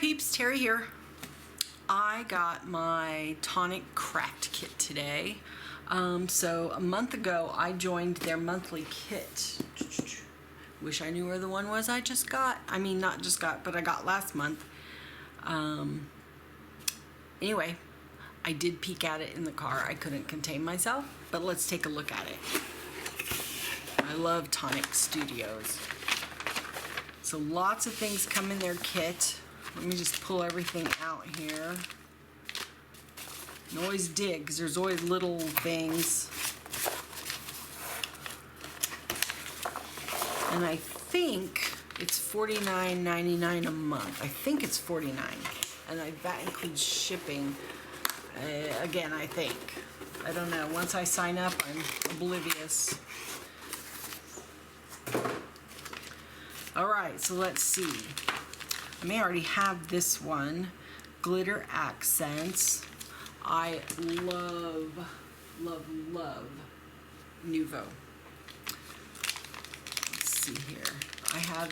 peeps, Terry here. I got my Tonic Craft Kit today. So a month ago I joined their monthly kit. Wish I knew where the one was I just got. I mean, not just got, but I got last month. Anyway, I did peek at it in the car. I couldn't contain myself, but let's take a look at it. I love Tonic Studios. So lots of things come in their kit. Let me just pull everything out here. And always dig, because there's always little things. And I think it's $49.99 a month. I think it's $49, and that includes shipping. Again, I think. I don't know. Once I sign up, I'm oblivious. All right, so let's see. I may already have this one. Glitter accents. I love, love, love Nuvo. Let's see here. I have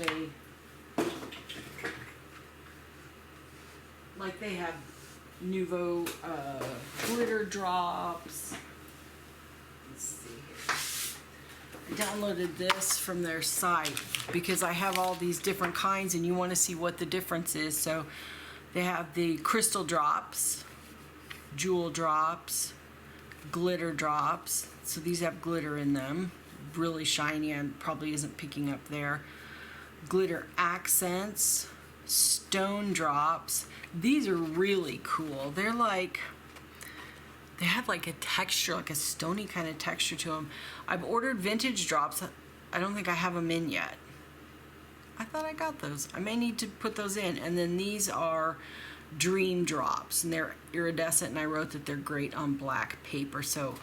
they have Nuvo glitter drops. Let's see here. I downloaded this from their site because I have all these different kinds and you want to see what the difference is. So they have the crystal drops, jewel drops, glitter drops. So these have glitter in them, really shiny, and probably isn't picking up there. Glitter accents, stone drops. These are really cool. They're like, they have like a texture, like a stony kind of texture to them. I've ordered vintage drops. I don't think I have them in yet. I thought I got those. I may need to put those in. And then these are dream drops, and they're iridescent, and I wrote that they're great on black paper. So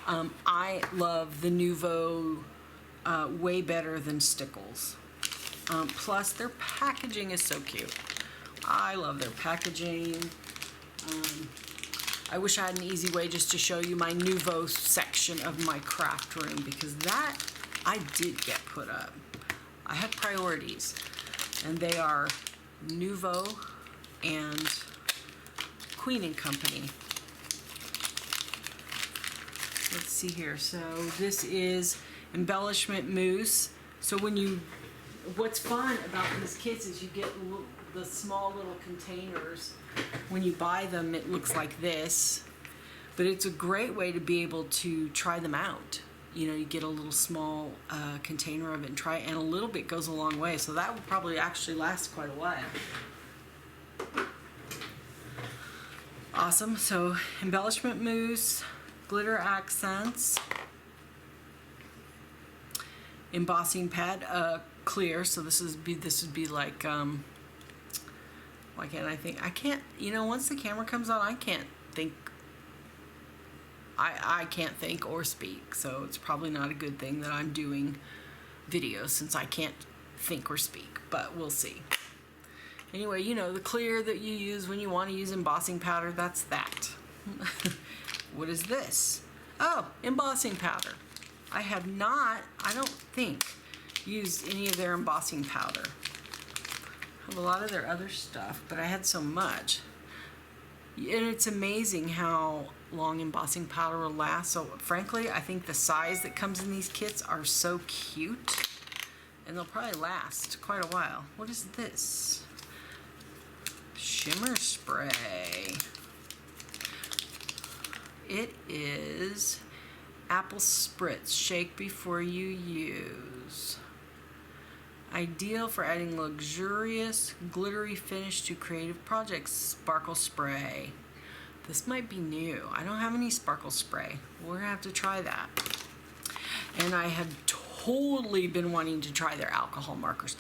I love the Nuvo way better than Stickles. Plus their packaging is so cute. I love their packaging. I wish I had an easy way just to show you my Nuvo section of my craft room, because that I did get put up. I have priorities, and they are Nuvo and Queen & Company. Let's see here. So this is Embellishment Mousse. So what's fun about these kits is you get the small little containers. When you buy them, it looks like this, but it's a great way to be able to try them out. You know, you get a little small container of it and try it, and a little bit goes a long way. So that will probably actually last quite a while. Awesome. So Embellishment Mousse, glitter accents, embossing pad, clear. So this would be like why can't I think? I can't, you know, once the camera comes on, I can't think. I can't think or speak, so it's probably not a good thing that I'm doing videos since I can't think or speak, but we'll see. Anyway, you know, the clear that you use when you want to use embossing powder, that's that. What is this? Oh, embossing powder. I have not, I don't think, used any of their embossing powder. I have a lot of their other stuff, but I had so much. And it's amazing how long embossing powder will last. So frankly, I think the size that comes in these kits are so cute, and they'll probably last quite a while. What is this? Shimmer spray. It is apple spritz. Shake before you use. Ideal for adding luxurious, glittery finish to creative projects. Sparkle spray. This might be new. I don't have any sparkle spray. We're gonna have to try that. And I have totally been wanting to try their alcohol markers.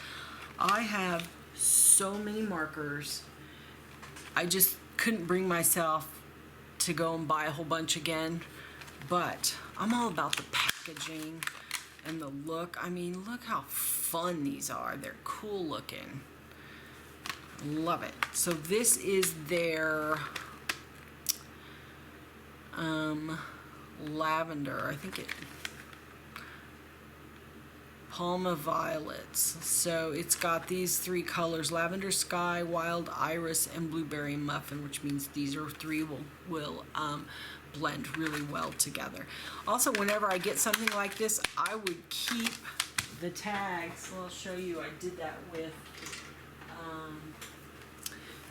I have so many markers. I just couldn't bring myself to go and buy a whole bunch again. But I'm all about the packaging and the look. I mean, look how fun these are. They're cool looking. Love it. So this is their lavender. I think it Palma Violets. So it's got these 3 colors: Lavender Sky, Wild Iris, and Blueberry Muffin, which means these are 3 will blend really well together. Also, whenever I get something like this, I would keep the tags. Well, I'll show you. I did that with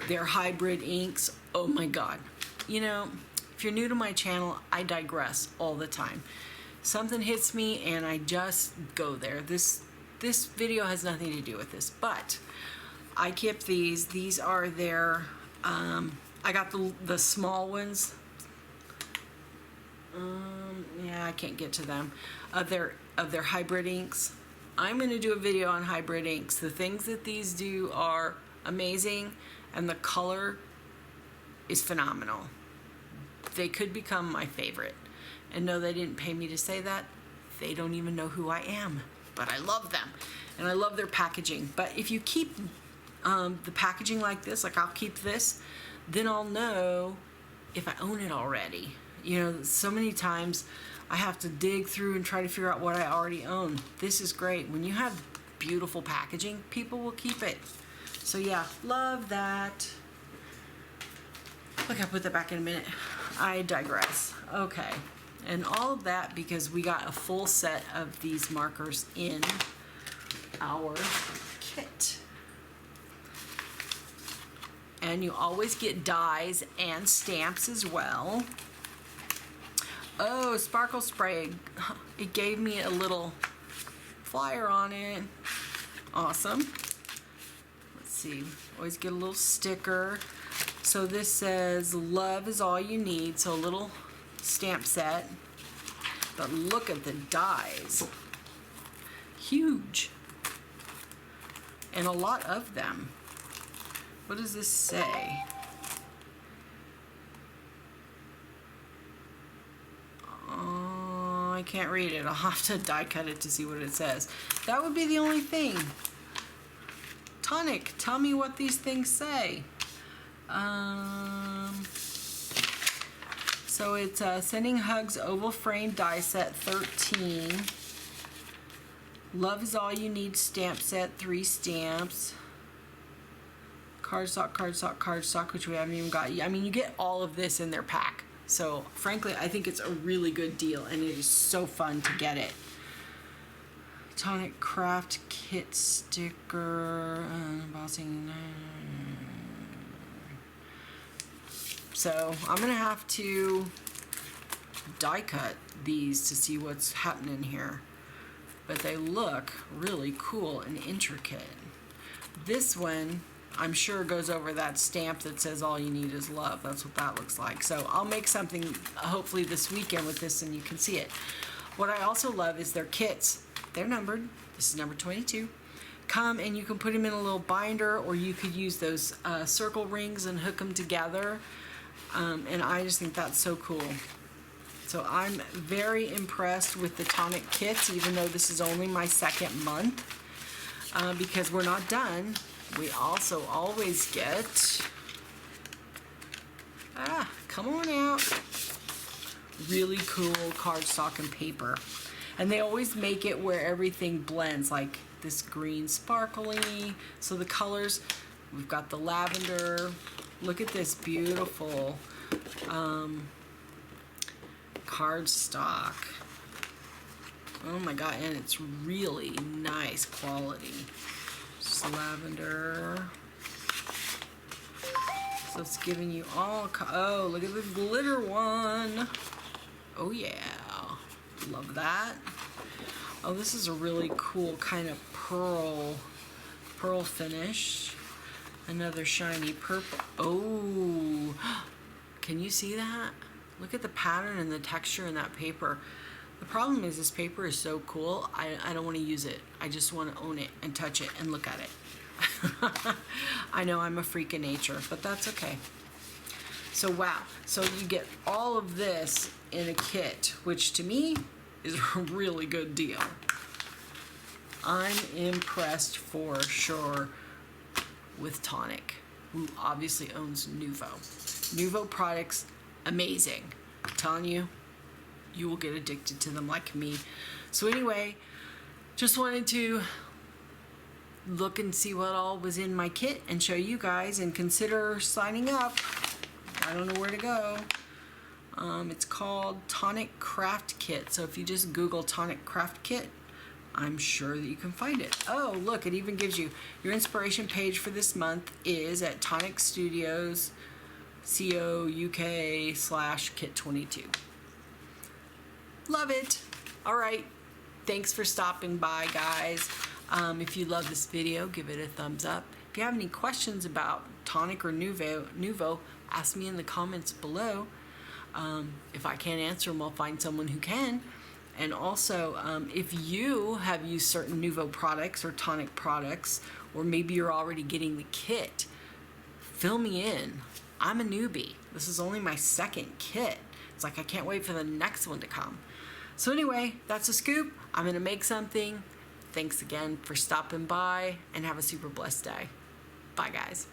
their hybrid inks. Oh my God. You know, if you're new to my channel, I digress all the time. Something hits me and I just go there. This video has nothing to do with this, but I kept these. These are their, I got the small ones. Yeah, I can't get to them. Of their hybrid inks. I'm going to do a video on hybrid inks. The things that these do are amazing, and the color is phenomenal. They could become my favorite. And no, they didn't pay me to say that. They don't even know who I am, but I love them, and I love their packaging. But if you keep the packaging like this, like I'll keep this, then I'll know if I own it already. You know, so many times I have to dig through and try to figure out what I already own. This is great. When you have beautiful packaging, people will keep it. So yeah, love that. Look, I'll put that back in a minute. I digress. Okay. And all of that because we got a full set of these markers in our kit. And you always get dies and stamps as well. Oh, sparkle spray. It gave me a little flyer on it. Awesome. Let's see. Always get a little sticker. So this says, love is all you need. So a little stamp set. But look at the dies. Huge. And a lot of them. What does this say? I can't read it. I'll have to die cut it to see what it says. That would be the only thing. Tonic, tell me what these things say. So it's Sending Hugs Oval Frame Die Set 13. Love is All You Need Stamp Set, 3 stamps. Cardstock, cardstock, cardstock, which we haven't even got. I mean, you get all of this in their pack. So, frankly, I think it's a really good deal, and it is so fun to get it. Tonic Craft Kit Sticker, embossing. So, I'm going to have to die cut these to see what's happening here. But they look really cool and intricate. This one, I'm sure, goes over that stamp that says all you need is love. That's what that looks like. So I'll make something hopefully this weekend with this and you can see it. What I also love is their kits. They're numbered. This is number 22. Come and you can put them in a little binder, or you could use those circle rings and hook them together. And I just think that's so cool. So I'm very impressed with the Tonic kits, even though this is only my 2nd month, because we're not done. We also always get, come on out, really cool cardstock and paper. And they always make it where everything blends, like this green sparkly. So the colors, we've got the lavender. Look at this beautiful cardstock. Oh my God, and it's really nice quality. Just lavender. So it's giving you all, oh, look at the glitter one. Oh yeah, love that. Oh, this is a really cool kind of pearl finish. Another shiny purple. Oh, can you see that? Look at the pattern and the texture in that paper. The problem is this paper is so cool, I don't want to use it. I just want to own it and touch it and look at it. I know I'm a freak of nature, but that's okay. So wow, so you get all of this in a kit, which to me is a really good deal. I'm impressed for sure with Tonic, who obviously owns Nuvo. Nuvo products, amazing. I'm telling you, you will get addicted to them like me. So anyway, just wanted to look and see what all was in my kit and show you guys, and consider signing up. I don't know where to go. It's called Tonic Craft Kit. So if you just Google Tonic Craft Kit, I'm sure that you can find it. Oh, look, it even gives you your inspiration page for this month is at Tonic Studios, co.uk/kit22. Love it. All right. Thanks for stopping by, guys. If you love this video, give it a thumbs up. If you have any questions about Tonic or Nuvo, ask me in the comments below. If I can't answer them, I'll find someone who can. And also, if you have used certain Nuvo products or Tonic products, or maybe you're already getting the kit, fill me in. I'm a newbie. This is only my second kit. It's like I can't wait for the next one to come. So anyway, that's a scoop. I'm gonna make something. Thanks again for stopping by, and have a super blessed day. Bye, guys.